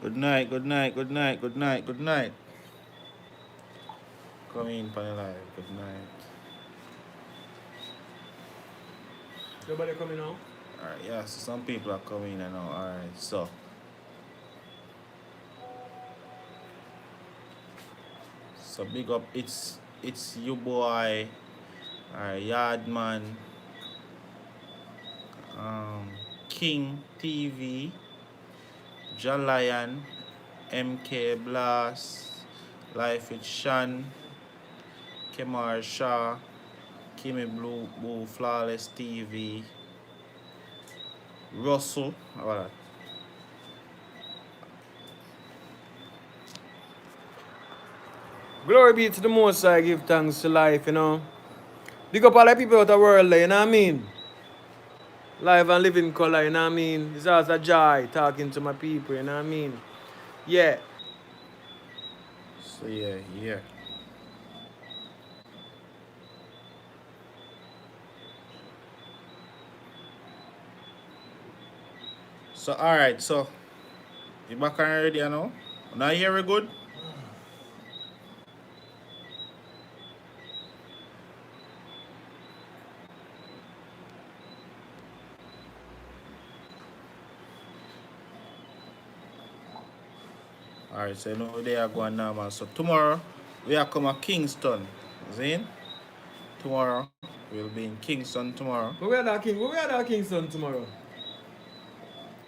Good night, good night, good night, good night, good night. Come in for the live. Good night. Nobody coming now? Alright, yeah, so some people are coming in now. Alright, so big up, it's your boy, Yardman, King TV, Jalion, MK Blast, Life with Shan, Kemar Shah, Kimmy Blue, Blue Flawless TV, Russell, how about that? Glory be to the Most High, give thanks to life, you know. Big up all the people out the world, you know what I mean? Live and living color, you know what I mean? It's always a joy talking to my people, you know what I mean? Yeah. So yeah. So alright, so you back on already, you know? Now you hear me good? Alright, so you know they are going now, man. So tomorrow we are come to Kingston. Zane? Tomorrow we'll be in Kingston tomorrow. But we are at Kingston tomorrow.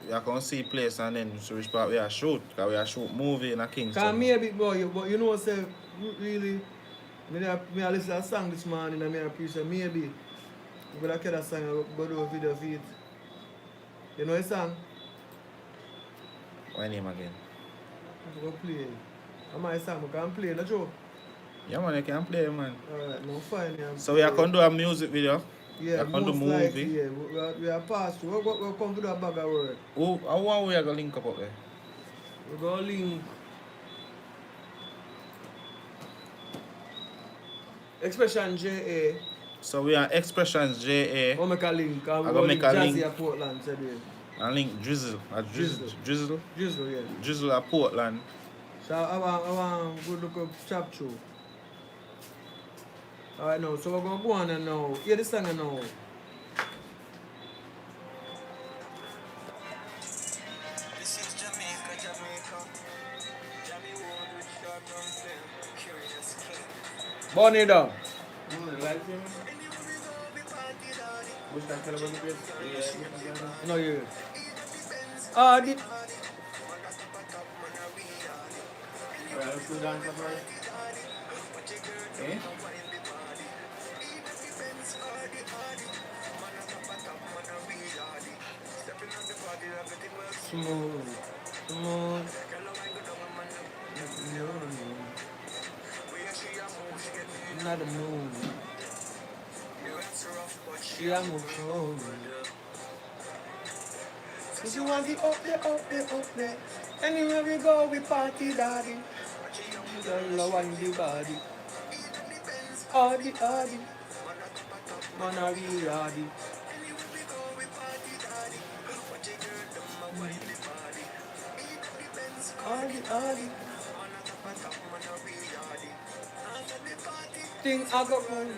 We are going to see place and then so which part we are shoot. Because we are shoot movie in a Kingston. Cause maybe, boy, but you know, say, really, me I listen to a song this morning and I appreciate maybe. But I get a song, but do a video of it. You know a song? What name again? I go play. I might song, I can play, no joke. Yeah, man, you can play, man. Alright, no fine. Yeah, so we are going to do a music video. Yeah, we are going to do movie. Likely, yeah. We are past through. We'll come to that bag of work. How one we are going to link up there? We're going to link Expression JA. So we are Expressions JA. We'll make a link. I'm going to make a link. Jazzy at Portland today. And link Drizzle. Drizzle, yeah. Drizzle at Portland. So I want to look up chap show. Alright now, so we're going to go on and now. Hear the song now. Burn it down. No, you. The smooth. Not a moon. She a move. Cause you want the up there. Anywhere we go, we party, daddy. Girl, wind the body. Hardy. Man, I really hardy. Hardy. Thing I got run.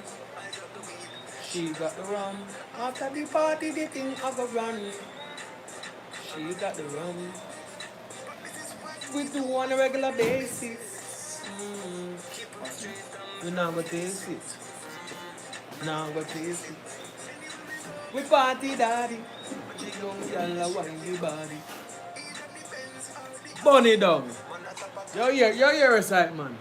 She got the rum. After the party, the thing I got run. She got the rum. We do on a regular basis. We now go taste it. We party, daddy. Y'all wind the body. Bunny down. You're a sight, man.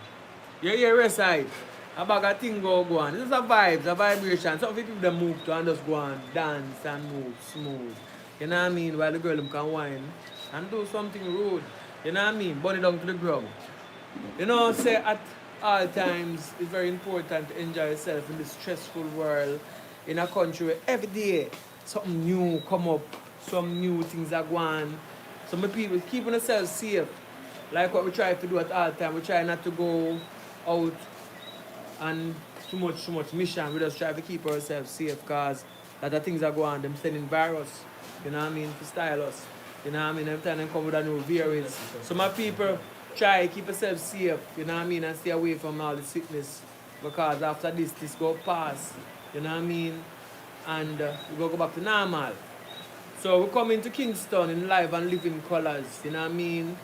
You're a sight. A bag of thing go on. This is a vibe, a vibration. Some people them move to and just go and dance and move smooth. You know what I mean? While the girl them can whine and do something rude. You know what I mean? Bunny down to the ground. You know, say at all times it's very important to enjoy yourself in this stressful world in a country where every day something new come up, some new things are going. Some people keeping themselves safe. Like what we try to do at all time. We try not to go out and too much mission. We just try to keep ourselves safe because a lot of things are going on. Them sending virus, you know what I mean, to style us. You know what I mean? Every time they come with a new variant. So my people, try keep yourself safe, you know what I mean, and stay away from all the sickness. Because after this go past, you know what I mean? And we go back to normal. So we're coming to Kingston in live and living colors, you know what I mean?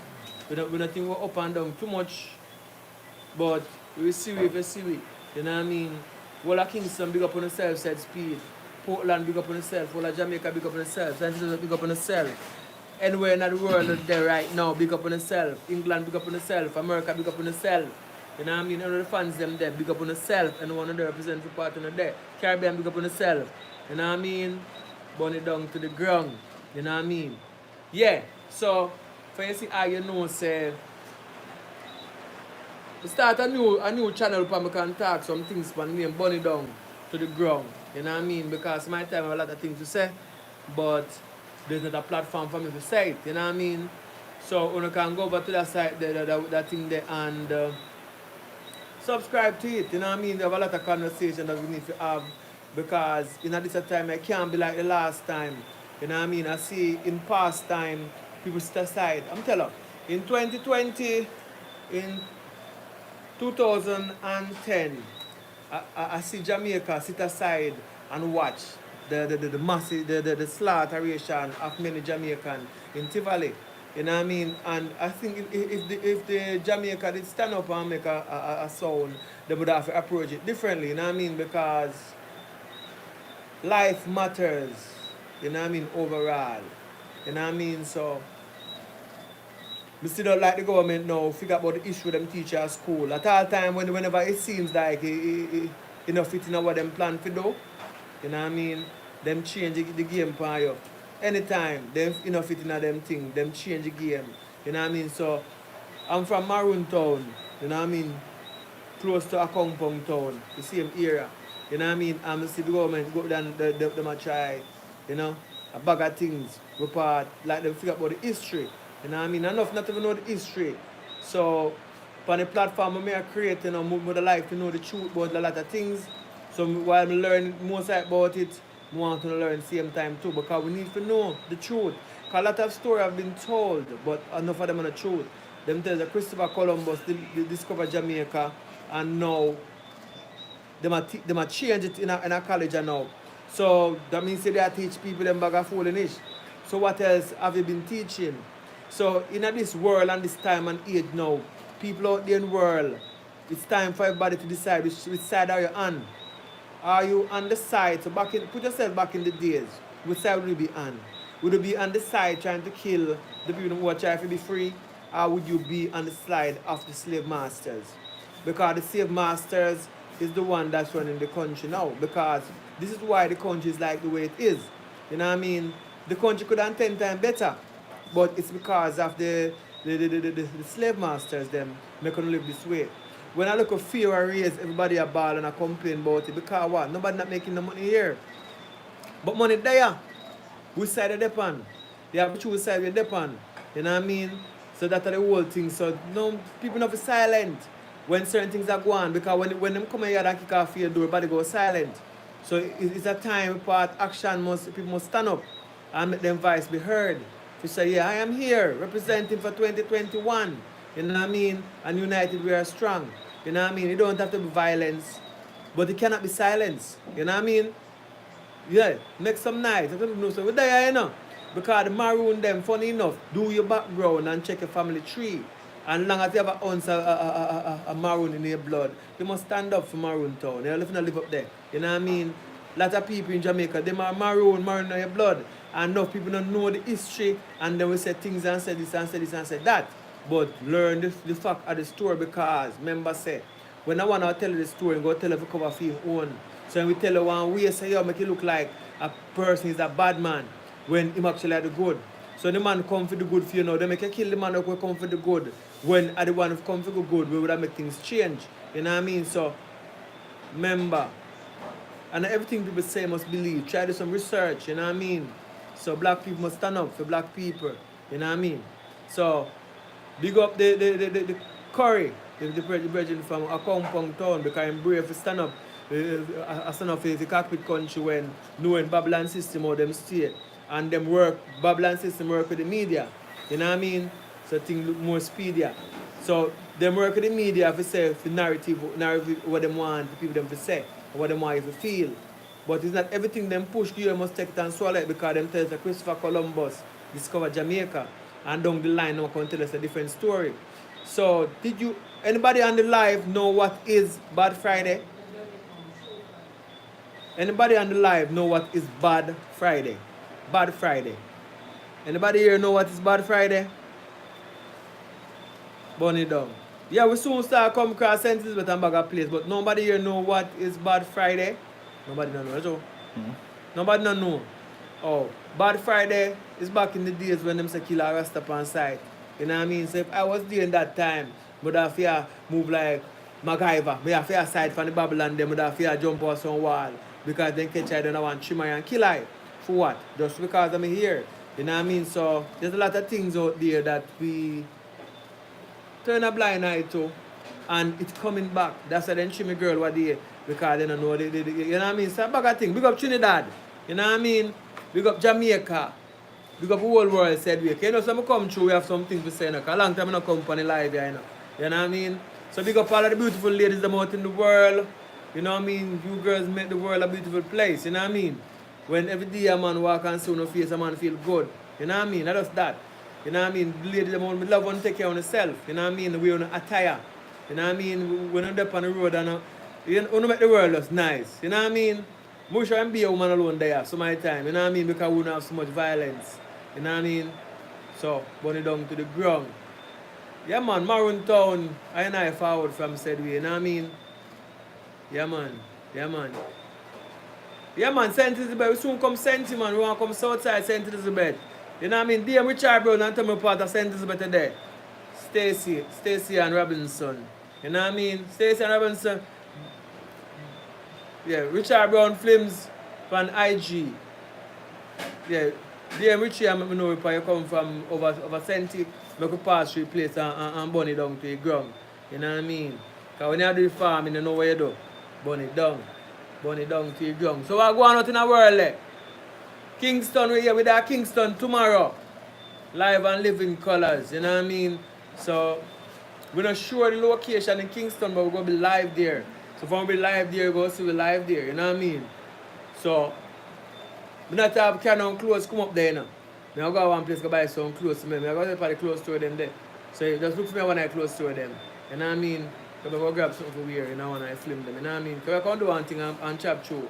We don't think we're up and down too much, but we see it, you know what I mean? Whole of Kingston big up on yourself, said speed. Portland big up on yourself, whole of Jamaica big up on yourself, San Francisco big up on yourself. Anywhere in the world there right now, big up on yourself. England big up on yourself, America big up on yourself. You know what I mean? All the fans them there, big up on yourself, and one of them represent the part of there. Caribbean big up on yourself. You know what I mean? Burn it down to the ground. You know what I mean? Yeah. So for you see how you know say we start a new channel where I can talk some things for me and burn it down to the ground. You know what I mean? Because my time I have a lot of things to say, but there's not a platform for me to say it, you know what I mean? So you can go over to that site there, that thing there, and subscribe to it, you know what I mean? There have a lot of conversation that we need to have, because in this time I can't be like the last time, you know what I mean? I see in past time people sit aside. I'm telling you, in 2020, in 2010, I see Jamaica sit aside and watch the massive the slaughteration of many Jamaicans in Tivoli. You know what I mean? And I think if the Jamaica did stand up and make a sound, they would have to approach it differently, you know what I mean? Because life matters, you know what I mean, overall. You know what I mean? So we still don't like the government now figure about the issue them teach at school. At all time whenever it seems like it not fitting what them plan to do, you know what I mean? Them change the game for you. Anytime them enough fit in them thing, them change the game. You know what I mean? So I'm from Maroon Town, you know what I mean? Close to a compound town, the same area. You know what I mean? I'm see the government go down them a try, you know, a bag of things report, like them figure about the history. You know what I mean? Enough not to know the history. So on the platform I create, you know, more like to know the truth about a lot of things. So while I learn more about it, I want to learn same time too, because we need to know the truth. Because a lot of stories have been told, but enough of them are the truth. Them tell that Christopher Columbus discovered Jamaica, and now they might change it in a college now. So that means they teach people them bag of foolishness. So what else have you been teaching? So in this world and this time and age now, people out there in the world, it's time for everybody to decide which side are you on. Are you on the side? So put yourself back in the days. Which side would you be on? Would you be on the side trying to kill the people who are trying to be free? Or would you be on the side of the slave masters? Because the slave masters is the one that's running the country now. Because this is why the country is like the way it is. You know what I mean? The country could have 10 times better. But it's because of the slave masters them making live this way. When I look at fear and raise, everybody a ball and I complain about it. Because what? Nobody not making the money here. But money there. Which side they depend? They have to choose side they depend. You know what I mean? So that's the whole thing. So no people not be silent when certain things are going on. Because when them come here and kick off your door, everybody go silent. So it's a time part action people must stand up and make them voice be heard. To say, yeah, I am here representing for 2021. You know what I mean? And united we are strong. You know what I mean? It don't have to be violence, but it cannot be silence. You know what I mean? Yeah, make some noise. So we're there, you know. Because the maroon them, funny enough, do your background and check your family tree. And long as you have an ounce a maroon in your blood, you must stand up for Maroon Town. You don't live up there. You know what I mean? A lot of people in Jamaica, they are maroon in your blood. And enough people don't know the history, and then we say things and say this and say this and say that. But learn the fact of the story, because remember say, when I want to tell you the story, go tell you to cover for your own. So when we tell you one way, say, yo, make it look like a person is a bad man, when him actually are the good. So the man come for the good for you now, they make you kill the man who come for the good. When are the one who come for the good, we would have make things change. You know what I mean? So remember, and everything people say must believe. Try to do some research, you know what I mean? So black people must stand up for black people, you know what I mean? So big up the Curry, the brethren from a compound town, because I'm brave to stand up. I stand up for the cockpit country when knowing Babylon system or them stay. and them work, Babylon system work with the media. You know what I mean? So things look more speedier. So them work with the media for say for narrative what them want the people them to say, what them want you to feel. But it's not everything them push you must take it and swallow it because them tell us that Christopher Columbus discovered Jamaica and down the line now can tell us a different story. So did you anybody on the live know what is Bad Friday? Anybody on the live know what is Bad Friday? Bad Friday. Anybody here know what is Bad Friday? Burn it down. Yeah, we soon start come across sentences with a bag of place, but nobody here know what is Bad Friday. Nobody don't know, so? Nobody don't know. Oh, Bad Friday is back in the days when them say kill a rasta on site. You know what I mean? So if I was there in that time, would have fear move like MacGyver. Me have fear side from the Babylon, them would have fear jump off some wall. Because then catch I don't want to trim I and kill I. For what? Just because I'm here. You know what I mean? So there's a lot of things out there that we turn a blind eye to, and it's coming back. That's why then Chimmy girl what they because they don't know you know what I mean? So a bag of thing. Big up Trinidad. You know what I mean? Big up Jamaica. Big up the whole world said we. You know, so I come through, we have something to say. A long time I don't come on the live here, you know. You know what I mean? So big up all of the beautiful ladies them out in the world. You know what I mean? You girls make the world a beautiful place. You know what I mean? When every day a man walk and see no face, a man feel good. You know what I mean? Not just that. You know what I mean? The ladies them out, love one take care of yourself. You know what I mean? We on attire. You know what I mean? When I'm up on the road and you know, make the world look nice. You know what I mean? Much and be a woman alone there some of the time. You know what I mean? Because we don't have so much violence. You know what I mean? So, burn it down to the ground. Yeah, man, Maroon Town, I forward from said way, you know what I mean? Yeah, man. Yeah, man. Yeah, man, St. Elizabeth. We soon come St. Man. We want to come Southside St. Elizabeth. You know what I mean? DM Richard Brown and tell me part of St. Elizabeth today. Stacy and Robinson. You know what I mean? Stacy and Robinson. Yeah, Richard Brown Films from IG. Yeah, DM Richie, I know if you come from over St. Make a pass through the place and burn it down to the ground. You know what I mean? Because when you do the farm, you know what you do. Burn it down. Burn it down to the ground. So we're going out in the world. Kingston, we're here with our Kingston tomorrow. Live and living colors. You know what I mean? So we're not sure the location in Kingston, but we're going to be live there. So if we're going to be live there, we're going to see we live there. You know what I mean? So we not have Canon clothes come up there, you know. I go to one place to buy some clothes to me. I go to the clothes store them there. So you just look for me when I clothes store them. You know what I mean? So I go grab something to wear, you know, when I film them. You know what I mean? Because I can do one thing and chop through.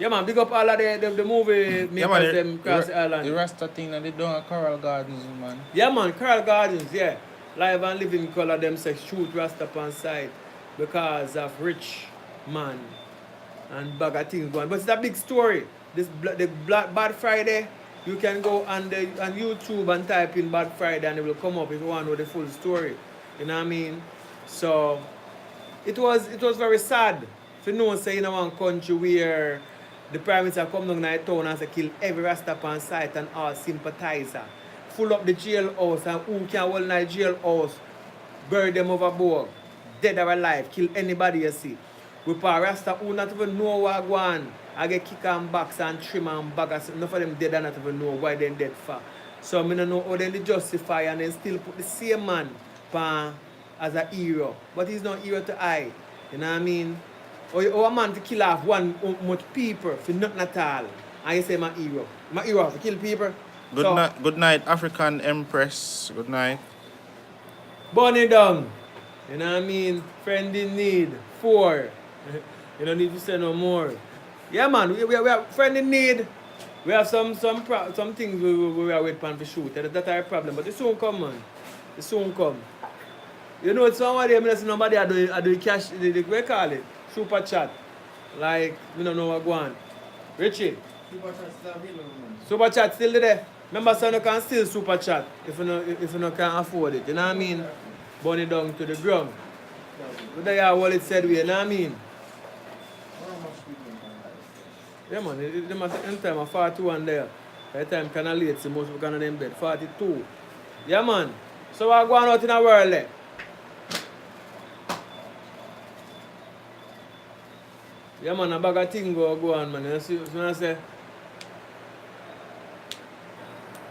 Yeah, man, big up all of the movie makers them across the island. The Rasta thing that they done at Coral Gardens, man. Yeah, man, Coral Gardens, yeah. Live and living color them say shoot Rasta on side because of rich man and bag of things going. But it's a big story. The Bad Friday, you can go on YouTube and type in Bad Friday and it will come up if you want to know the full story. You know what I mean? So it was very sad to know say in one country where the Prime Minister come down to town and say kill every Rasta on site and all sympathizer. Full up the jailhouse and who can hold in the jailhouse, bury them overboard, dead or alive, kill anybody you see. We put Rasta who not even know what go on. I get kick and box and trim and bag. Enough of them dead and not even know why they dead for. So I don't know how they justify and then still put the same man as a hero. But he's not hero to I. You know what I mean? Or a man to kill off one much people for nothing at all. And you say my hero. My hero to kill people. Good night, African Empress. Good night. Burn it down. You know what I mean? Friend in need. 4. You don't need to say no more. Yeah, man, we are friend in need. We have some things we are waiting for shoot. That's our problem. But it soon come, man. It soon come. You know, it's somebody, I mean, nobody I do cash, we call it? Super chat. Like, we don't know what go on. Richie? Super chat still available, man. Super chat still there. Remember, son, you can still super chat if you no can afford it. You know what I mean? Burn it down to the ground. But they are what it said, you know what I mean? Yeah, man, in time of 41 there. By the time kind of late, so most people can in bed. 42. Yeah, man. So we're going out in the world there. Yeah, man, a bag of things go on, man. You see what I say?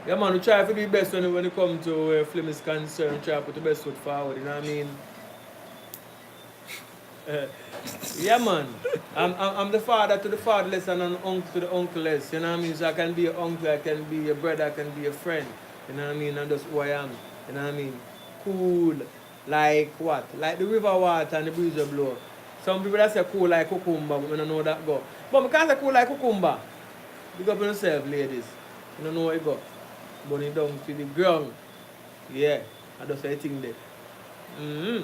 Yeah, man, we try to be best when it comes to where film is concerned. Try to put the best foot forward, you know what I mean? Yeah, man. I'm the father to the fatherless and an uncle to the uncleless. You know what I mean? So I can be your uncle, I can be your brother, I can be your friend. You know what I mean? And that's who I am. You know what I mean? Cool. Like what? Like the river water and the breeze will blow. Some people that say cool like cucumber, but I don't know that go. But I can't say cool like cucumber. Big up on yourself, ladies. You don't know where it go. Burn it down to the ground. Yeah. I just say thing there. Mm-hmm.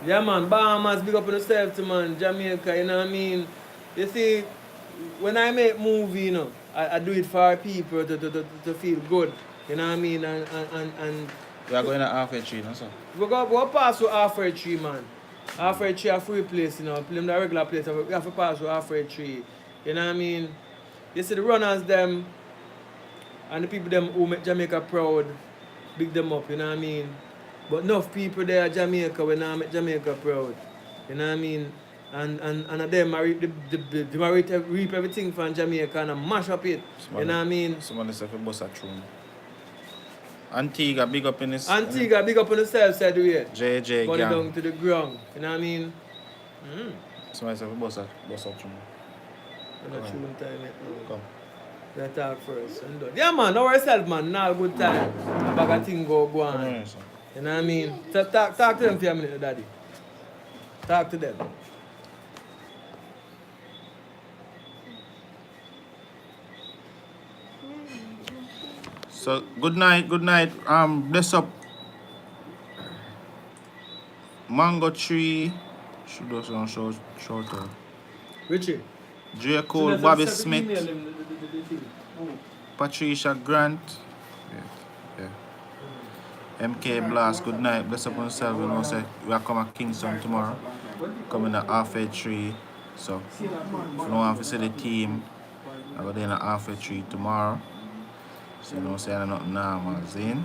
Yeah, man, Bahamas, big up on yourself, too, man. Jamaica, you know what I mean? You see, when I make movie, you know, I do it for people to feel good. You know what I mean? And We are going to halfway tree, no, sir? we'll pass through halfway tree, man. Halfway tree, a free place, you know. Play them the regular place. We have to pass through halfway tree. You know what I mean? You see the runners, them, and the people them who make Jamaica proud, big them up, you know what I mean? But enough people there at Jamaica when I make Jamaica proud. You know what I mean? And them reap everything from Jamaica and mash up it. You know what I mean? Somebody said for bus a tune. Antigua, big up in this. Antigua, big up on the south side of the way. JJ Burn it gang. down to the ground. You know what I mean? Somebody said for bus a tune. I'm not tune time yet. Come. Let's talk first. And done. Yeah, man. Know ourselves, man. Now good time. A bag of thing go Come on. here, sir. You know what I mean? So talk to them for a minute, daddy. Talk to them. So good night. Bless up. Mango tree. Should do some short. Richie. J. Cole, Bobby Smith, Patricia Grant. Yeah. MK Blast, good night. Bless up on yourself. You know, say we are coming to Kingston tomorrow. Coming at halfway tree. So if you don't want to see the team, I go there at halfway tree tomorrow. So you know, say I'm not normal, Zane.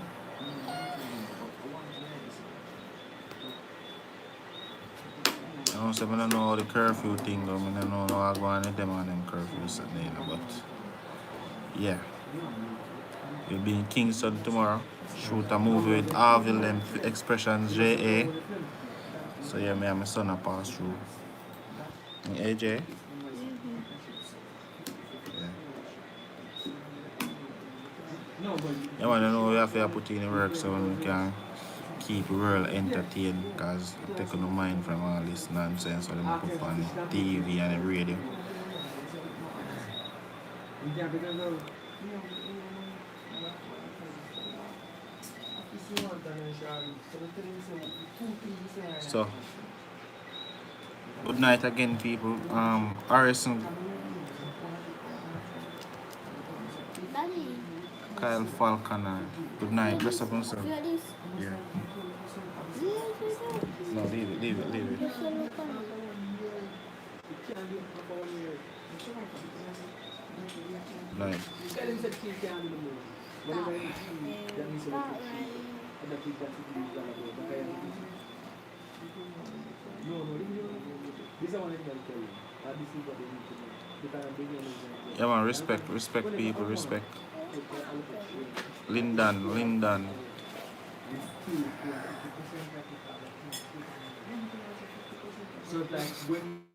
I don't say I don't know how the curfew thing go. I don't know how I go on with them on them curfews and then, but yeah. We'll be in Kingston tomorrow. Shoot a movie with Arville and Expressions JA. So yeah, me and my son are pass through. And AJ. Yeah. Yeah, man, I know we have to put in the work so we can keep the world entertained, because I'm taking no mind from all this nonsense that they put on TV and the radio. So, good night again, people. Harrison, Kyle Falconer. Good night. Rest up on yourself. Yeah. No, leave it. Night. Yeah, man, respect people, respect. Lyndon. So like when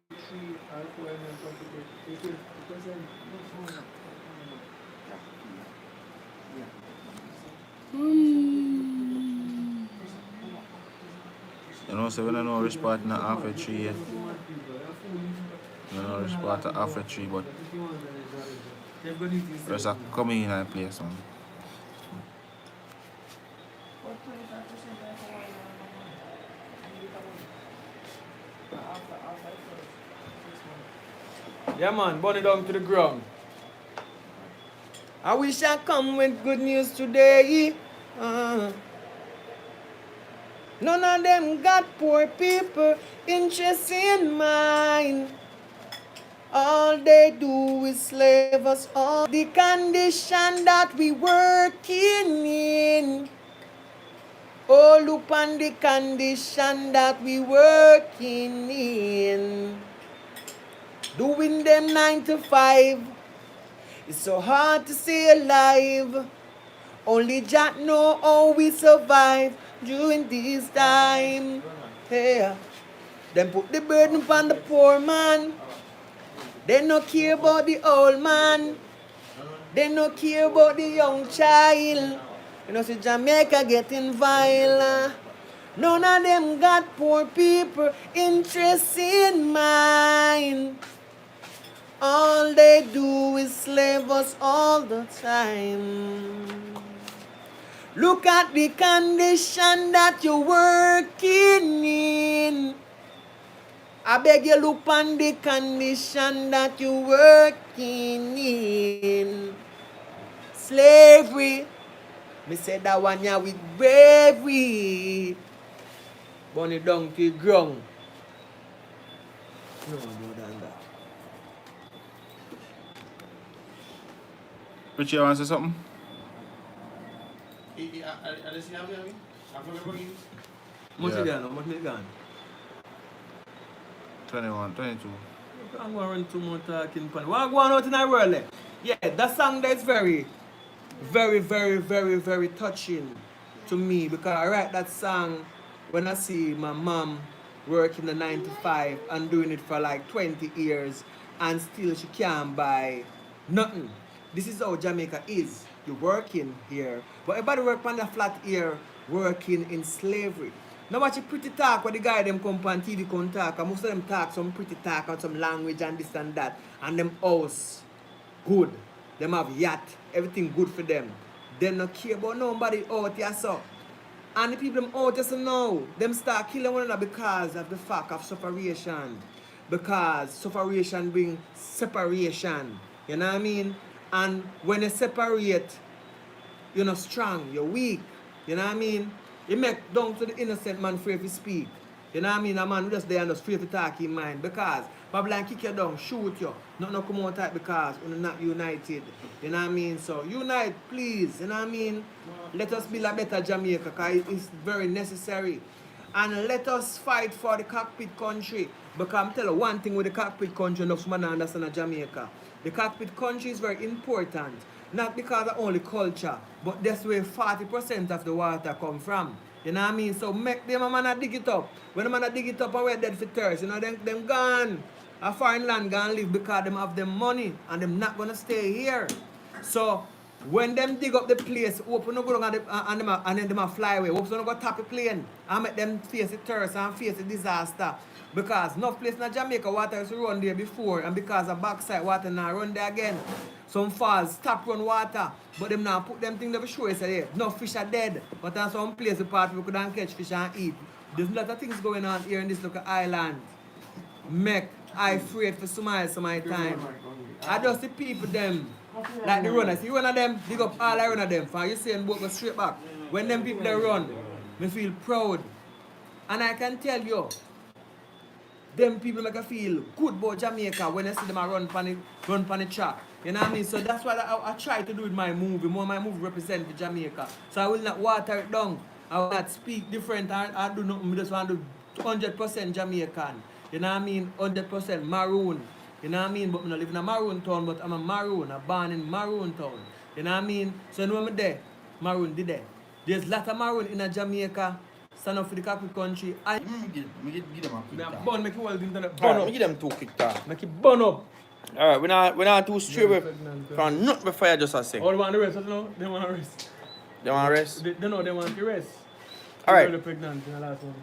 You know, so we don't know which part in the halfway tree yet. We don't know which part of halfway tree, but there's a coming in that place, man. yeah, man, burn it down to the ground. I wish I come with good news today. None of them got poor people interest in mind. All they do is slave us all. The condition that we working in. Oh, look on the condition that we working in. Doing them 9 to 5. It's so hard to stay alive. Only Jah know how we survive during this time. Hey, them put the burden upon the poor man. They no care about the old man. They no care about the young child. You know, see Jamaica getting vile. None of them got poor people interest in mind. All they do is slave us all the time. Look at the condition that you're working in. I beg you look on the condition that you're working in. Slavery. Me say that one here with bravery. Burn it down to the ground. No more than that. Richie, you want to say something? Much Yeah. you gone? How much you gone? 21, 22. I'm going to run 2 more talking points. What going out in the world? Yeah, that song that's very, very, very, very, very touching to me because I write that song when I see my mom working the 9 to 5 and doing it for like 20 years and still she can't buy nothing. This is how Jamaica is. You're working here, but everybody work on the flat here working in slavery. Now watch a pretty talk where the guy them come on TV come talk and most of them talk some pretty talk and some language and this and that and them house good. Them have yacht, everything good for them. They not care about nobody out here so. And the people them out here so now, them start killing one another because of the fact of separation. Because separation brings separation. You know what I mean? And when you separate, you're not strong, you're weak. You know what I mean? You make down to the innocent man afraid to speak. You know what I mean? A man who just there and just afraid to talk in mind. Because Babylon kick you down, shoot you. Nothing come out type because we're not united. You know what I mean? So unite, please. You know what I mean? Let us build a better Jamaica because it's very necessary. And let us fight for the cockpit country. Because I'm telling you one thing with the cockpit country, enough man understand Jamaica. The cockpit country is very important. Not because of only culture, but that's where 40% of the water come from. You know what I mean? So make them a man dig it up. When a man dig it up and we're dead for thirst, you know, them gone. A foreign land gone live because them have them money and them not gonna stay here. So when them dig up the place, open no go and then them fly away. Open no go tap the plane and make them face the thirst and face the disaster. Because enough place in Jamaica water used to run there before and because of backside water now run there again. Some falls stop run water, but them now put them things there for sure. Say, no fish are dead, but in some place the part we couldn't catch fish and eat. There's a lot of things going on here in this little island. Make I afraid for some time. I just see people them like the runners. You one of them, dig up all I run of them. For you saying boat go straight back. When them people they run, me feel proud. And I can tell you, them people make I feel good about Jamaica when I see them run on the track. You know what I mean? So that's what I try to do with my movie. More my movie represent the Jamaica. So I will not water it down. I will not speak different. I do nothing. I just want to do 100% Jamaican. You know what I mean? 100% maroon. You know what I mean? But I don't live in a maroon town, but I'm a maroon. I'm born in maroon town. You know what I mean? So when I'm there, maroon did there. There's a lot of maroon in a Jamaica. Stand up for the capital country. Give them a quick talk. Burn, make it well internet. Burn Alright, up. give them 2 quick talk. Make it burn up. Alright, we're not too straight from nothing before I just say. All want the rest, you know? They want to rest. They want to rest? They know they want to rest. Alright. Really pregnant in the last one.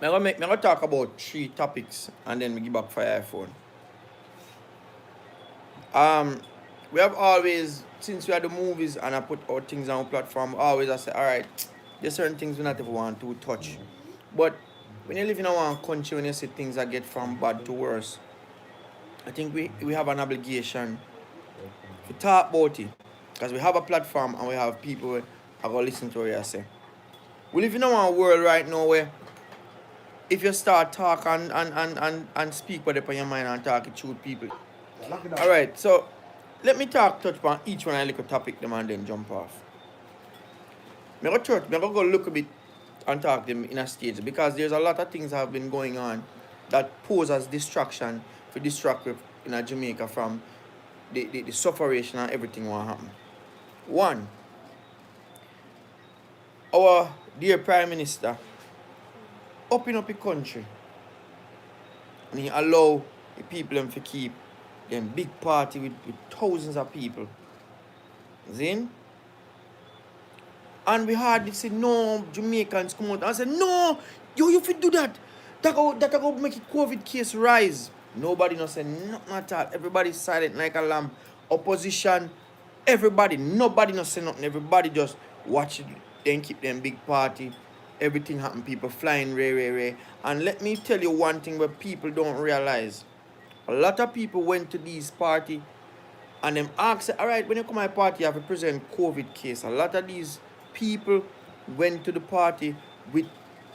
I'm going to talk about 3 topics and then we give back for your iPhone. We have always, since we had the movies and I put out things on our platform, always I say, alright, there's certain things we not even want to touch. But when you live in our country, when you see things that get from bad to worse, I think we have an obligation to talk about it. Because we have a platform and we have people who are going to listen to what you say. We live in our world right now where if you start talk and speak what upon your mind and talk it through people. Alright, so let me touch on each one I look a topic them and then jump off. I'm going to go look a bit and talk them in a stage because there's a lot of things that have been going on that pose as distraction for distract in Jamaica from the sufferation and everything will happen. One, our dear Prime Minister open up the country and he allow the people them to keep them big party with thousands of people. Zin? And we hardly say no, Jamaicans come out and say, no, you fit do that. That go make it COVID case rise. Nobody no say nothing at all. Everybody silent like a lamb. Opposition, everybody, nobody no say nothing. Everybody just watch it, then keep them big party. Everything happen, people flying ray. And let me tell you one thing where people don't realize. A lot of people went to these party and them asked, all right, when you come to my party, you have to present COVID case. A lot of these people went to the party with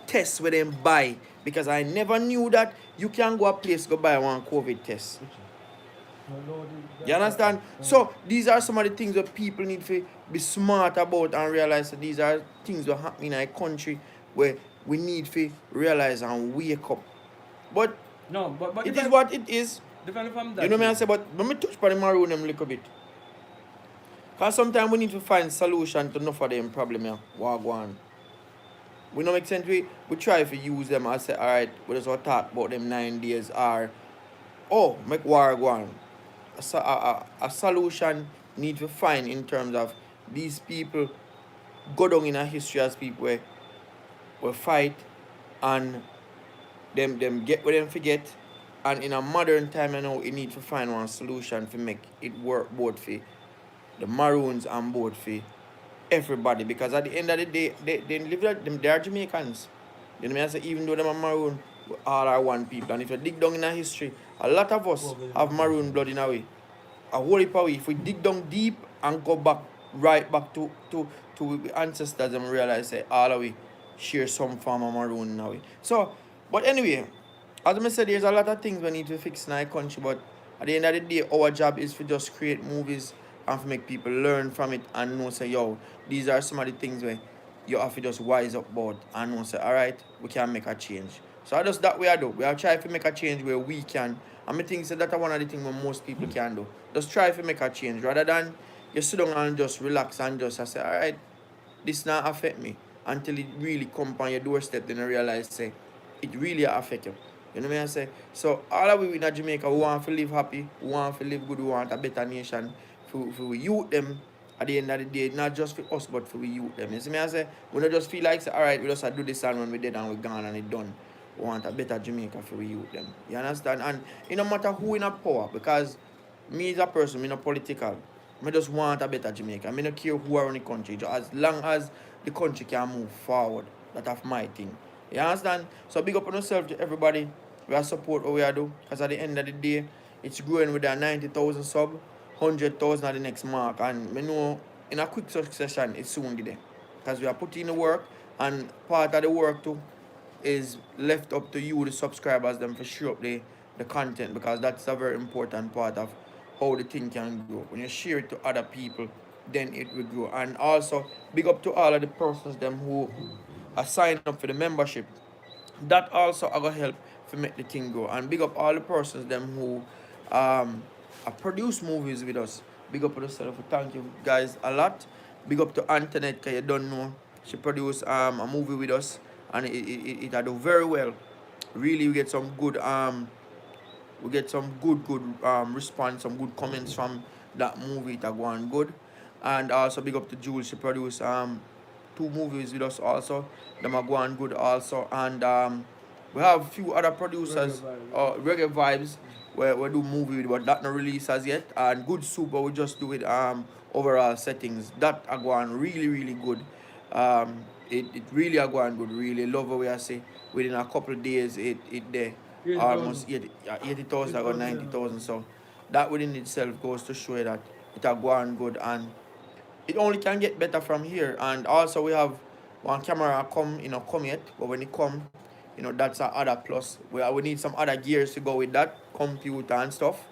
tests where them buy, because I never knew that you can go a place go buy one COVID test. You understand? So these are some of the things that people need to be smart about and realize that these are things that happen in our country where we need to realize and wake up. But No, but it is what it is. Depending from that. You know what I say? But let me touch upon the maroon them a little bit. Because sometimes we need to find solution to enough of them problem here. Wagwan. We don't make sense. We try to use them and say, alright, we just want to talk about them 9 days or make war go on. A solution need to find in terms of these people go down in a history as people where we fight and them get what them forget. And in a modern time, I know you need to find one solution to make it work both for the Maroons and both for everybody. Because at the end of the day, they live like them, they are Jamaicans. You know what I say? Even though them are Maroon, we all are one people. And if you dig down in our history, a lot of us have Maroon blood in our way. A whole heap of way. If we dig down deep and go back, right back to ancestors, and realize that all of we share some form of Maroon in our way. So, but anyway, as I said, there's a lot of things we need to fix in our country, but at the end of the day, our job is to just create movies and to make people learn from it and know, say, yo, these are some of the things where you have to just wise up about and know, say, all right, we can make a change. So that's that way I do. We are trying to make a change where we can. And I think so that's one of the things where most people can do. Just try to make a change rather than you sit down and just relax and just say, all right, this not affect me until it really come on your doorstep, then you realize, say, it really affect you. You know what I say? So all of we in Jamaica, we want to live happy, we want to live good, we want a better nation for we youth them at the end of the day, not just for us but for we youth them. You see me I say? We don't just feel like say, alright, we just do this and when we're dead and we're gone and it's done. We want a better Jamaica for we youth them. You understand? And it no matter who in a power, because me as a person, me not political. I just want a better Jamaica. I don't care who are in the country, just as long as the country can move forward. That's my thing. You understand? So big up on yourself to everybody. We are support what we are do. Because at the end of the day, it's growing with a 90,000 sub, 100,000 at the next mark. And we know in a quick succession, it's soon be there. Because we are putting in the work, and part of the work too is left up to you, the subscribers, them for share up the content, because that's a very important part of how the thing can grow. When you share it to other people, then it will grow. And also, big up to all of the persons them who are signing up for the membership. That also are going to help to make the thing go. And big up all the persons them who produce movies with us. Big up to yourself. Thank you guys a lot. Big up to Antoinette, because you don't know. She produced a movie with us, and it do very well. Really, we get some good response, some good comments from that movie. It go on good. And also big up to Jules. She produced 2 movies with us also. Them are going good also. And we have a few other producers, Reggae Vibes, where we do movie with, but that not released as yet. And Good Super, we just do it overall settings. That are going really, really good. It really are going good. Really love what we are say. Within a couple of days, it there. Almost 80,000, I got 90,000. So that within itself goes to show that it are going good, and it only can get better from here. And also we have one camera come yet, but when it come, that's our other plus. We need some other gears to go with that, computer and stuff.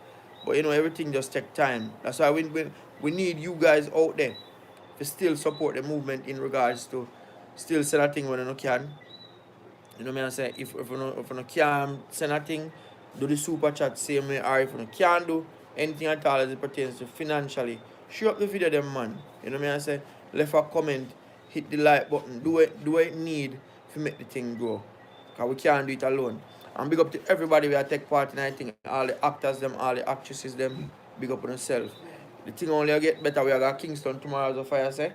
But everything just take time. That's why we need you guys out there to still support the movement in regards to still send a thing when you can. You know what I say? If you can send a thing, do the super chat same way, or if you can't do, anything at all as it pertains to financially, share up the video them man. You know what I say? Left a comment, hit the like button, do it need to make the thing grow. Because we can't do it alone. And big up to everybody we are take part in, I think, all the actors them, all the actresses them, big up on themselves. The thing only get better. We are got Kingston tomorrow, as a fire say.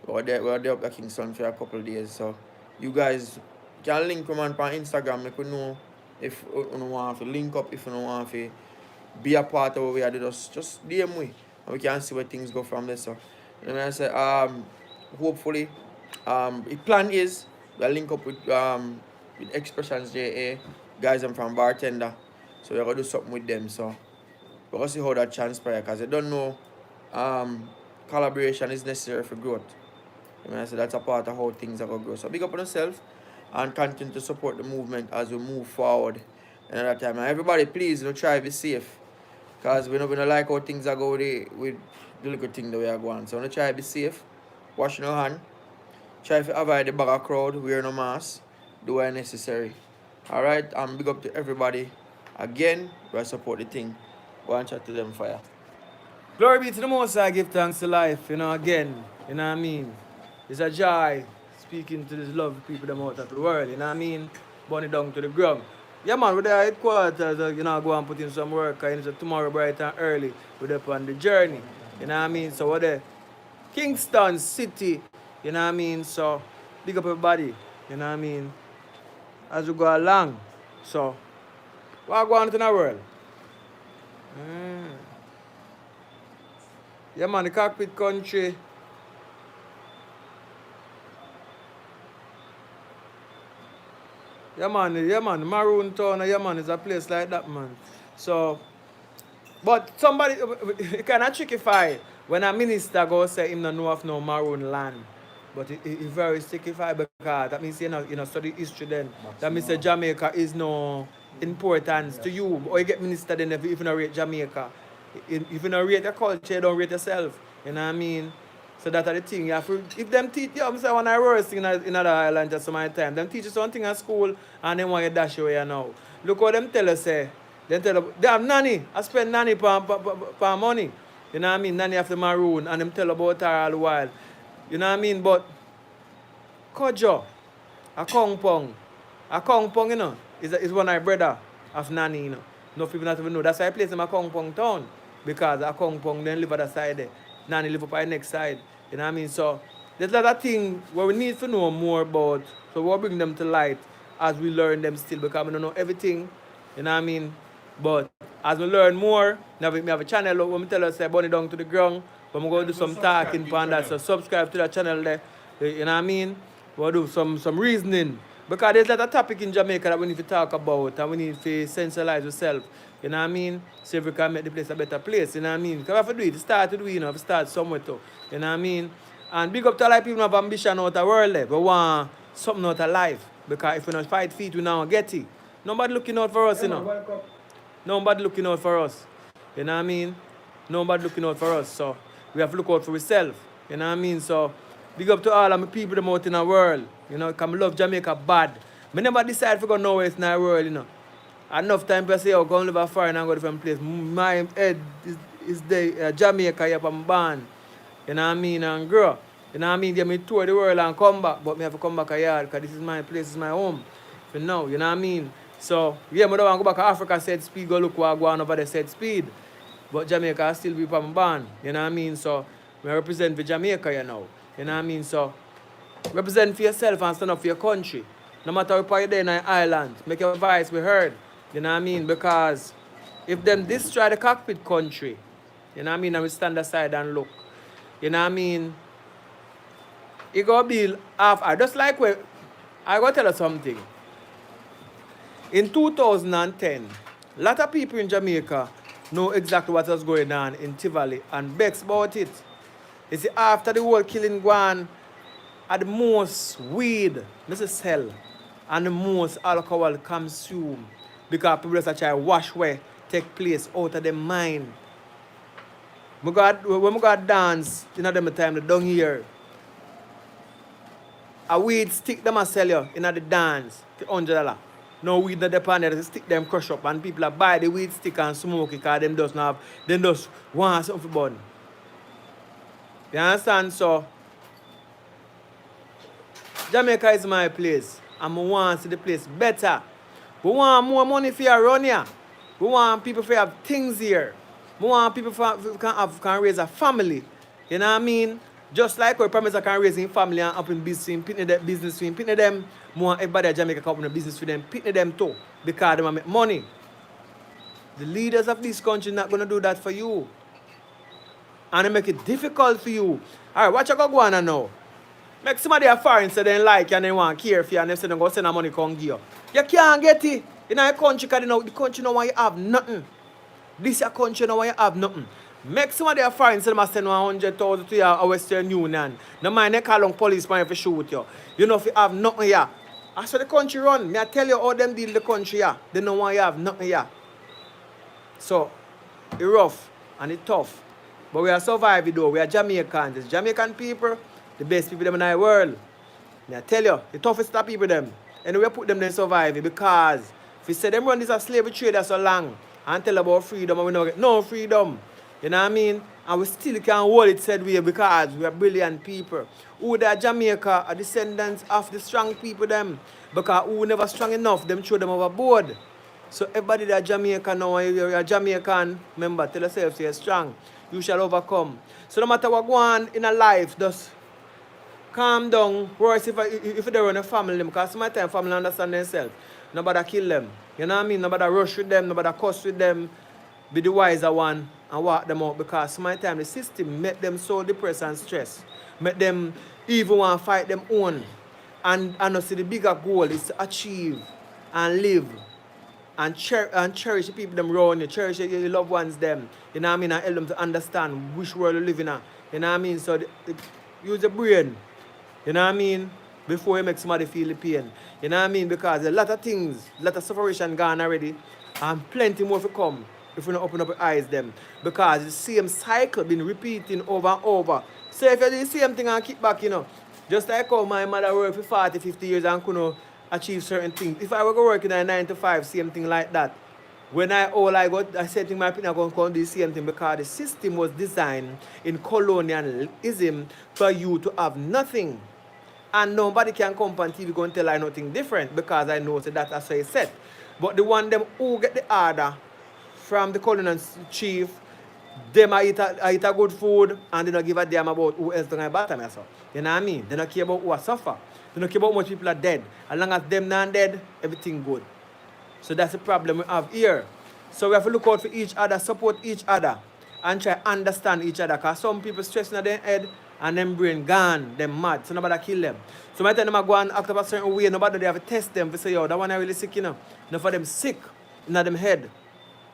We're there up at Kingston for a couple of days. So you guys can link them on Instagram. Make we know if you want to link up, if you want to be a part of what we are doing. Just DM we. And we can see where things go from there. So and I say hopefully the plan is we'll link up with Expressions JA, guys I'm from Bartender. So we're gonna do something with them. So we're gonna see how that transpires because I don't know collaboration is necessary for growth. I say that's a part of how things are going to grow. So big up on yourself and continue to support the movement as we move forward another time. And everybody, please, try to be safe. Because we don't like how things are going with the little thing that we are going. So try to be safe. Wash your hand. Try to avoid the bag of crowd. Wear no mask. Do what necessary. Alright? And big up to everybody. Again, we support the thing. Go and chat to them fire. Glory be to the Most High, give thanks to life, again, you know what I mean? It's a joy speaking to this love people them out of the world, you know what I mean? Burn it down to the ground. Yeah man, we're there headquarters, go and put in some work, and it's tomorrow bright and early, we're up on the journey, you know what I mean? So we're there, Kingston City, you know what I mean? So, big up everybody, you know what I mean? As we go along, so, what going on in the world? Yeah man, the cockpit country. Yeah man, Maroon Town, yeah man, is a place like that man. So, but somebody, it kind of tricky fight when a minister go say him no know of no Maroon land. But it very sticky fight because that means you know study history then. That means Jamaica is no importance to you. Or you get minister then if you don't rate Jamaica. If you don't rate your culture, you don't rate yourself. You know what I mean? So that's the thing. You have to, if them teach you, I'm saying when I work in another island just some time, them teach you something at school and then want you dash away now. Look what them tell us say. They tell you, they have nanny. I spend nanny for money. You know what I mean? Nanny have the Maroon and them tell about her all the while. You know what I mean? But Kojo, a Kong Pong, you know, is one of my brother of nanny, you know. No people not even know. That's why I place them a Kong Pong town. Because a Kong Pong then live at the side there. Nanny live up on the next side. You know what I mean? So there's a lot of things where we need to know more about. So we'll bring them to light as we learn them still because we don't know everything. You know what I mean? But as we learn more, now we have a channel when we tell us say burn it down to the ground. But we're going to do some talking on that. So subscribe to that channel there. You know what I mean? We'll do some reasoning. Because there's a lot of topic in Jamaica that we need to talk about and we need to sensibilize ourselves. You know what I mean? See if we can make the place a better place. You know what I mean? Because we have to do it. Start to do it, we start somewhere too. You know what I mean? And big up to a lot of people who have ambition out of the world. We want something out of life. Because if we don't fight feet, we don't get it. Nobody looking out for us, you know. Nobody looking out for us. You know what I mean? Nobody looking out for us. So we have to look out for ourselves. You know what I mean? So big up to all of my people them out in the world. You know, because I love Jamaica bad. I never decide to go nowhere in the world, you know. Enough time to say, oh, go and live far and go to different place. My head is the Jamaica here from born. You know what I mean? And grow. You know what I mean? They may tour the world and come back, but I have to come back a yard because this is my place, this is my home. You know what I mean? So, yeah, I don't want to go back to Africa, said speed, go look what I go on over there, said speed. But Jamaica still be from born. You know what I mean? So, I represent for Jamaica, you know. You know what I mean? So, represent for yourself and stand up for your country. No matter where you're there in an island, make your voice be heard. You know what I mean? Because if them destroy the cockpit country, you know what I mean, and we stand aside and look, you know what I mean, it gonna be half. Just like when I gotta tell you something. In 2010, a lot of people in Jamaica know exactly what was going on in Tivoli and begs about it. You see, after the whole killing gone, at the most weed, Mrs. Sell, and the most alcohol consumed. Because people just try to wash away, take place out of their mind. When we go dance, you know them time, the down here. A weed stick them a sell you in the dance, $100. no weed that depend there, stick them crush up and people are buy the weed stick and smoke it because them does not have, them just want something for burn. You understand? So Jamaica is my place and I want to see the place better. We want more money for you run here. We want people to have things here. We want people can raise a family. You know what I mean? Just like we promise I can raise a family and up in business, pitney them, more everybody at Jamaica come up in business for them, pitney them too. Because they make money. The leaders of this country not gonna do that for you. And they make it difficult for you. Alright, what you go on now? Make somebody a foreign say they like you and they want care for you and they say they go send the money come give you. You can't get it in a country because the country no want you have nothing. This your country no want you have nothing. Make somebody a foreign say they must send 100,000 to your Western Union. No mind they call on police man if you shoot you. You know if you have nothing here. That's how the country run. Me I tell you how them deal the country here. They don't want you have nothing here. So it's rough and it's tough. But we are surviving though. We are Jamaicans. It's Jamaican people, the best people them in the world. And I tell you, the toughest of people them. And we put them there surviving because if we say them run this a slavery trade so long and tell about freedom and we don't get no freedom. You know what I mean? And we still can't hold it said way because we are brilliant people. Who the Jamaica are descendants of the strong people them. Because who never strong enough, them throw them overboard. So everybody that Jamaican now, you're a Jamaican, remember, tell yourself you're strong. You shall overcome. So no matter what go on in a life, just calm down. Worse if they run a family, because sometimes family understand themselves. Nobody kill them. You know what I mean? Nobody rush with them, nobody cuss with them. Be the wiser one and walk them out because sometimes the system make them so depressed and stressed. Make them even want to fight them own. And I see the bigger goal is to achieve and live. And cherish the people them around you, cherish your loved ones them. You know what I mean? And help them to understand which world you live in. You know what I mean? So use your brain. You know what I mean? Before you make somebody feel the pain. You know what I mean? Because a lot of things, a lot of separation gone already. And plenty more to come if we don't open up our eyes them. Because the same cycle been repeating over and over. So if you do the same thing and keep back, you know. Just like how my mother worked for 40, 50 years and couldn't achieve certain things. If I were to work in a 9 to 5, same thing like that. When I said to my opinion, I'm going to do the same thing because the system was designed in colonialism for you to have nothing. And nobody can come on TV go and tell I nothing different because I know so that's how it's set. But the one them who get the order from the colonial chief, them I eat a good food and they don't give a damn about who else don't bottom yourself. You know what I mean? They don't care about who are suffer. They don't care about how much people are dead. As long as them not dead, everything good. So that's the problem we have here. So we have to look out for each other, support each other, and try to understand each other. Because some people stressing at their head and them brain gone, them mad, so nobody kill them. So my time them go and act up a certain way, nobody they have to test them to say, yo, that one are really sick, you know. Enough of them sick in them head,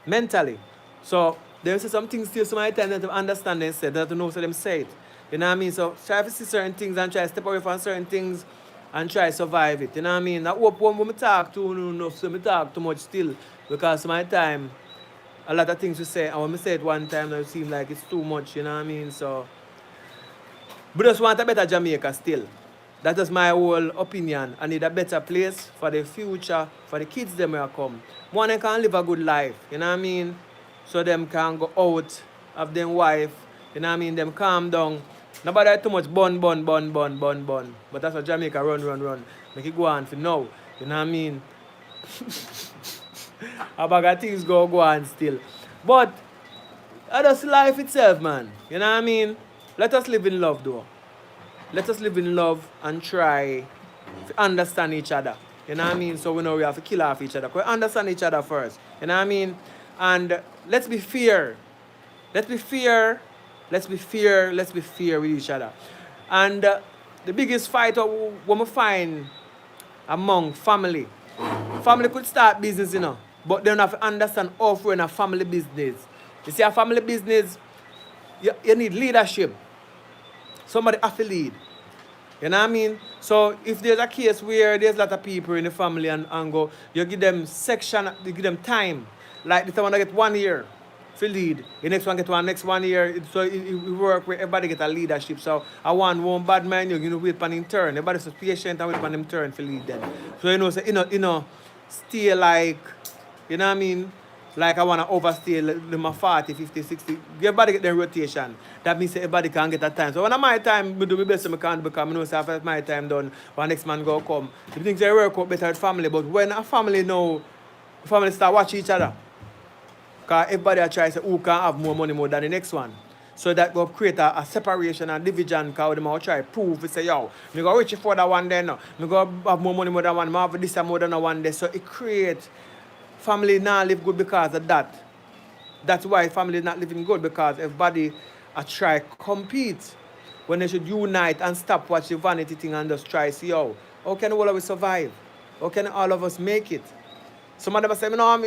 mentally. So they say some things still, so my time they have to understand them say, they have to know so them say it. You know what I mean? So try to see certain things and try to step away from certain things and try to survive it. You know what I mean? I hope when we talk too enough, so we talk too much still. Because my time, a lot of things we say, and when we say it one time, it seems like it's too much, you know what I mean? So, we just want a better Jamaica still. That is my whole opinion. I need a better place for the future, for the kids them will come. One can live a good life, you know what I mean? So them can go out of them wife, you know what I mean? Them calm down. Nobody too much bun. But that's what Jamaica run. Make it go on for now. You know what I mean? A bag of things go on still. But that's life itself, man. You know what I mean? Let us live in love though. Let us live in love and try to understand each other. You know what I mean? So we know we have to kill off each other. We understand each other first. You know what I mean? And let's be fair. Let's be fair with each other. And the biggest fight when we find among family could start business, you know, but they don't have to understand how to run a family business. You see, a family business, you need leadership. Somebody have to lead. You know what I mean? So if there's a case where there's a lot of people in the family and go, you give them section, you give them time. Like this one I get 1 year to lead. The next one get next 1 year. So it work where everybody get a leadership. So I want one bad man, you know, wait for him turn. Everybody's so patient and wait for them turn to lead them. So you know, stay like, you know what I mean? Like I want to overstay my 40, 50, 60. Everybody get their rotation. That means everybody can get a time. So when I'm my time, I do my best I can because I know after my time done, when next man go come. The things they work out better with family. But when a family know, family start watch each other. Because everybody try to say who can have more money more than the next one. So that will create a separation and division because they will try to prove to say, yo, me go rich for that one then. No. Me go have more money more than one. Me have this more than one day. So it creates family not live good because of that. That's why family is not living good because everybody try compete when they should unite and stop watch the vanity thing and just try to see how can all of us survive? How can all of us make it? Some of them say, no, I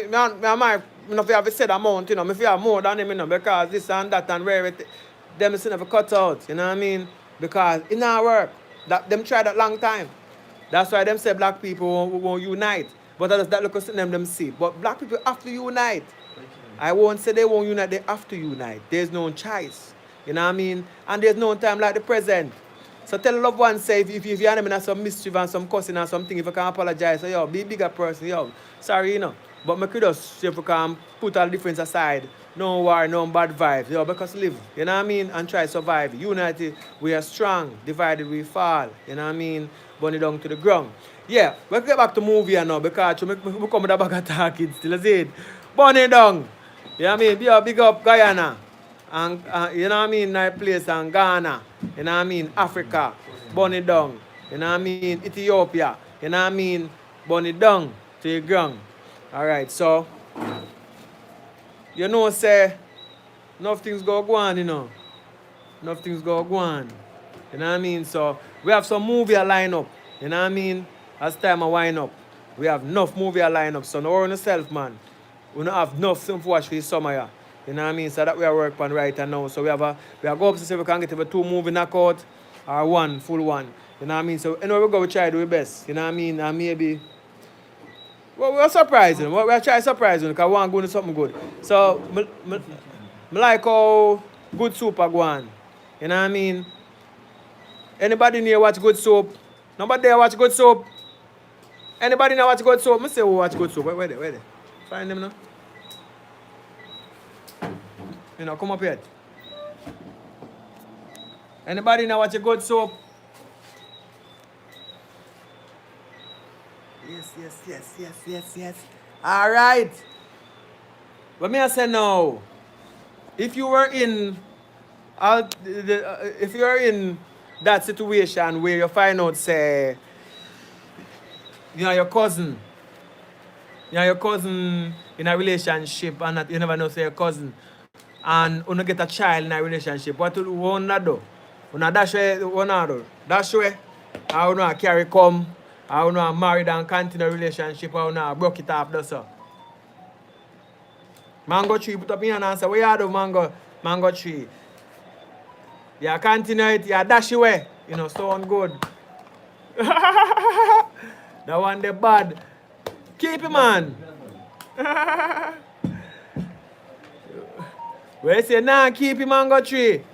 don't have a set amount, you know, I have more than them, you know, because this and that and where it, them is never cut out, you know what I mean? Because it not work. That them try that long time. That's why them say black people won't unite. But that's that look at them see. But black people have to unite. I won't say they won't unite, they have to unite. There's no choice. You know what I mean? And there's no time like the present. So tell a loved one, say, if you're in some mischief and some cussing and something, if you can apologize, say, yo, be a bigger person, yo, sorry, you know. But me could just, see if you can put all difference aside, no war, no bad vibes, yo, because live, you know what I mean? And try to survive. United, we are strong. Divided, we fall, you know what I mean? Burn it down to the ground. Yeah, we'll get back to movie now, because we come with a bag of talking still, is it? Burn it down. You know what I mean? Be a big up Guyana. And you know what I mean, nice place and Ghana, you know what I mean, Africa, burn it down, you know what I mean, Ethiopia, you know what I mean, burn it down to the ground. Alright, so you know say enough things go on, you know. Enough things go on. You know what I mean? So we have some movie line up, you know what I mean? As time I wind up. We have enough movie line up, so no worry yourself, man. We don't have enough film to watch for the summer, yeah. You know what I mean? So that we are working on right now. So we are go up to see if we can get over 2 movie knockout or 1 full one. You know what I mean? So anyway, we go try to do our best. You know what I mean? And maybe we're surprising. We're trying to surprise you because we want to go into something good. So I like how good soup are going. You know what I mean? Anybody near watch good soap? Nobody there watch good soap? Anybody now watch good soap? I say who watch good soap. Where they? Find them now. You know, come up here. Anybody now watch a good soap? Yes. All right. What me I say now? If you were in, if you are in that situation where you find out, say, your cousin in a relationship and you never know say your cousin. And you get a child in a relationship, what will you do? You dash away, do? Dash away, or you carry come, or you married and continue a relationship, or you broke it off, that's all. Mango tree, put up your hand and say, what you do, mango tree? You continue it, you dash away, you know, sound good. That one the bad. Keep it, man. Where you say, nah, keep him mango tree.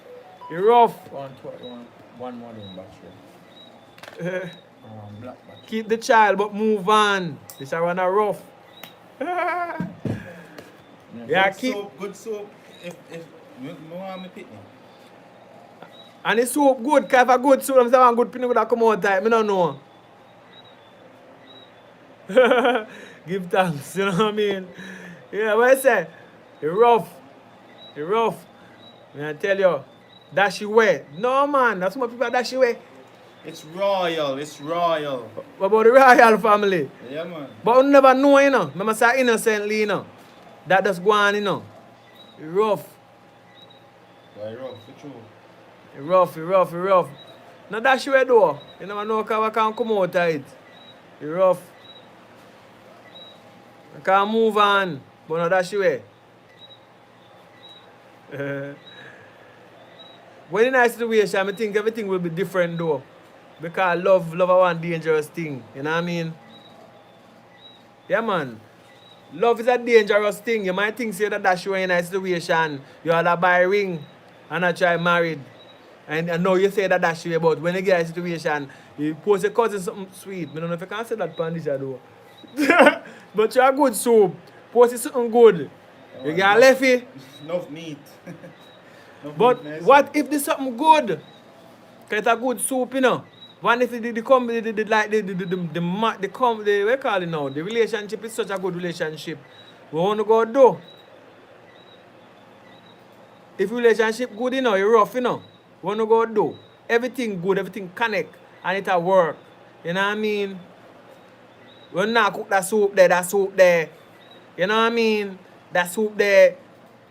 You rough. One more in battery. Black battery. Keep the child, but move on. This is one rough. Yeah, keep. Good soap. If me want me pick me. And the soap good, because if a good soap, I'm saying good pinning would have come out time. I don't know. Give thanks, you know what I mean? Yeah, what I say? You rough. I tell you, dash away. No man, that's what people dash away. It's royal. What about the royal family? Yeah, man. But you never know, you know. Remember say innocently, you know. That just go on, you know. You rough. Why rough? For true. You rough. Now dash away though. You never know how I can come out of it. You rough. I can't move on, but not dash away. When in a situation, I think everything will be different though. Because love is one dangerous thing. You know what I mean? Yeah, man. Love is a dangerous thing. You might think say that dash away in a situation, you are to buy a ring and not try married. And I know you say that dash away, but when you get a situation, you post a cousin something sweet. I don't know if I can say that on this though. But you a good soup. Post is something good. You get lefty. Enough meat. But what if there's something good? Cause it's a good soup, you know. What if what you call it now? The relationship is such a good relationship. We want to go do. If relationship good, you know, you rough, you know. We want to go do. Everything good, everything connect, and it a work. You know what I mean? We not cook that soup there. You know what I mean? That soup there.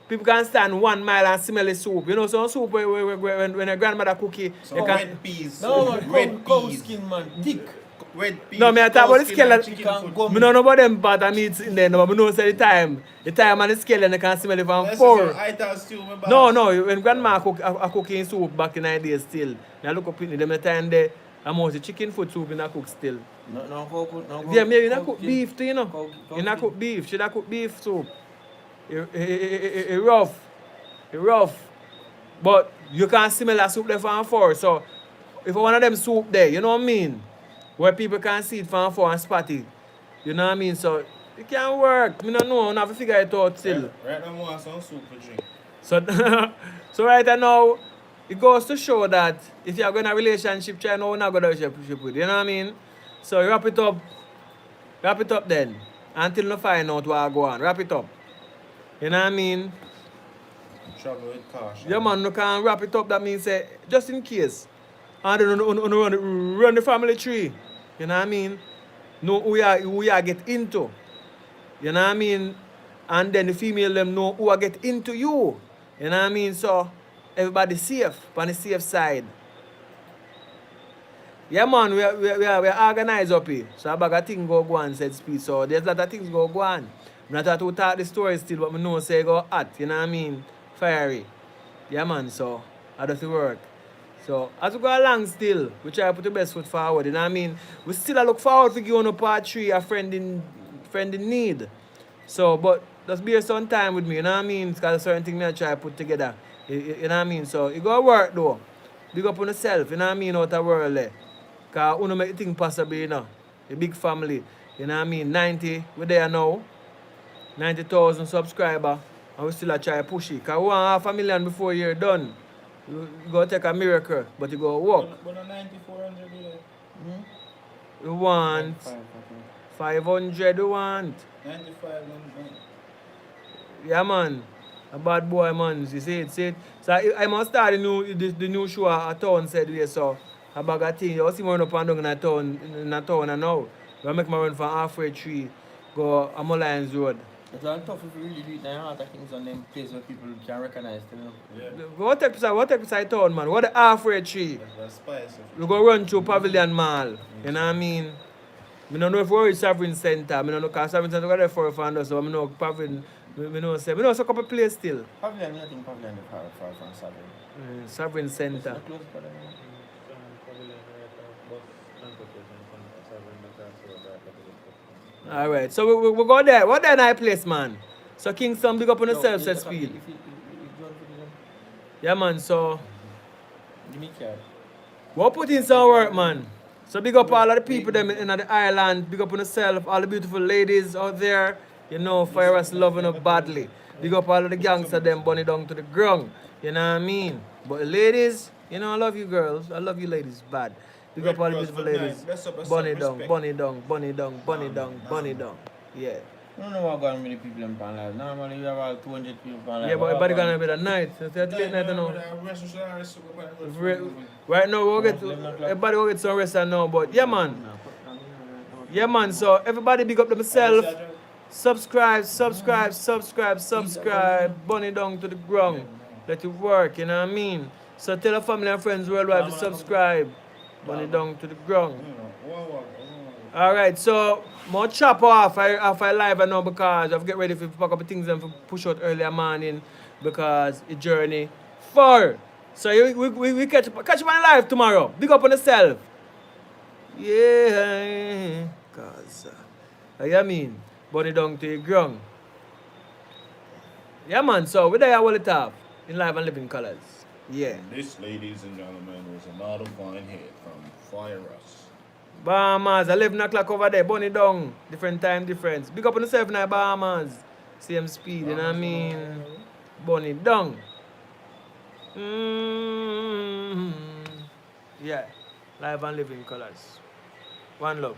People can stand 1 mile and smell the soup. You know, some soup when a grandmother cook it, So you can... red peas. No, man, red cow peas. skin, man. Thick. Red peas. No, me I talk about the cow skin and skeleton. chicken foot. I don't know about them part of meat in there, no, but I know say the time and the skeleton you can smell it from That's far. just I thought stew, my boss. No, when grandma cooking soup back in the days still, I look up in them the time there, I'm also chicken foot soup in a cook still. No. Yeah, maybe you not cook skin. beef too, you know. Cow You not skin. cook beef, should I cook beef soup? It rough. It rough. But you can smell that soup there from far. So if one of them soup there, you know what I mean? Where people can see it from far and spot it. You know what I mean? So it can work. I don't know, I have to figure it out still. Right now, I want some soup to drink. So, so right now, it goes to show that if you're going to a relationship, try know not going to relationship with. You know what I mean? So wrap it up then. Until you find out what go on. Wrap it up. You know what I mean? Travel with caution. Yeah man, you can wrap it up, that means say, just in case. And then run the family tree. You know what I mean? Know who you get into. You know what I mean? And then the female them know who I get into you. You know what I mean? So everybody safe, on the safe side. Yeah man, we are organized up here. So a bag of things go on, said speed. So there's a lot of things go on. I'm not trying to talk the story still, but I know say go hot, you know what I mean? Fiery. Yeah man, so I do the work. So as we go along still, we try to put the best foot forward, you know what I mean? We still look forward to give on a part 3, a friend in need. So, but just be some time with me, you know what I mean? Because certain things I try to put together. You know what I mean? So it go work though. Big up on yourself, you know what I mean, out the world there. Because you make the thing possible, you know. A big family. You know what I mean? 90, we're there now. 90,000 subscribers. And we still try to push it. Because we want 500,000 before you're done. You go take a miracle, but you go work. But a 9,400 You want 500, you want. 95 Yeah, man. A bad boy, man. You see it. So I must start the new show at town, said we, so. A bag of things. You see me run up and down in a town and now. I make my run from halfway tree, go Lions Road. It's tough if you really do it now. I think it's on them places where people can recognize it, you know. Yeah. Go take beside town, man. What the halfway tree? That's spicy. We go run through Pavilion Mall. You know what I mean? I don't know if we're in Sovereign Center. I don't know because Sovereign Center got there for a fan, so I know Pavilion. I know it's a couple of places still. Pavilion, I think Pavilion is far from Sovereign. Sovereign Center. It's close to them. Alright, so we go there. What that night place, man? So Kingston, big up on yourself, said speed. Yeah, man, so Give me card. we'll put in some work, man. So big up all of the people them in the island. Big up on yourself, all the beautiful ladies out there. You know, fire us loving up badly. Big up all of the gangster them, bunny down to the ground. You know what I mean? But the ladies, you know, I love you girls. I love you ladies bad. Big up all the beautiful ladies. Bunny down, bunny down, bunny down, bunny down, bunny down. Yeah. I don't know what going on with the people in Pan Live. Normally you have about 200 people in Pan Live. Yeah, but everybody gonna be that night. So it's late night now. Right now, everybody will get some rest now. But yeah, man. Yeah, man. So everybody big up themselves. Subscribe. Bunny down to the ground. Let it work, you know what I mean? So tell your family and friends worldwide to subscribe. Bunny down to the ground. Alright, so more chop off I live now because I've get ready to pack up the things and push out earlier morning because it's journey far. So we catch my live tomorrow. Big up on yourself. Yeah, cause I mean, bunny down to the ground. Yeah man, so we there all the top in live and living colors. Yeah. This, ladies and gentlemen, was another fine hit from Fire Us. Bahamas, 11 o'clock over there, bunny down. Different time difference. Big up on the 7 night Bahamas. Same speed, you know what I mean? Bunny down. Yeah. Live and living colors. One love.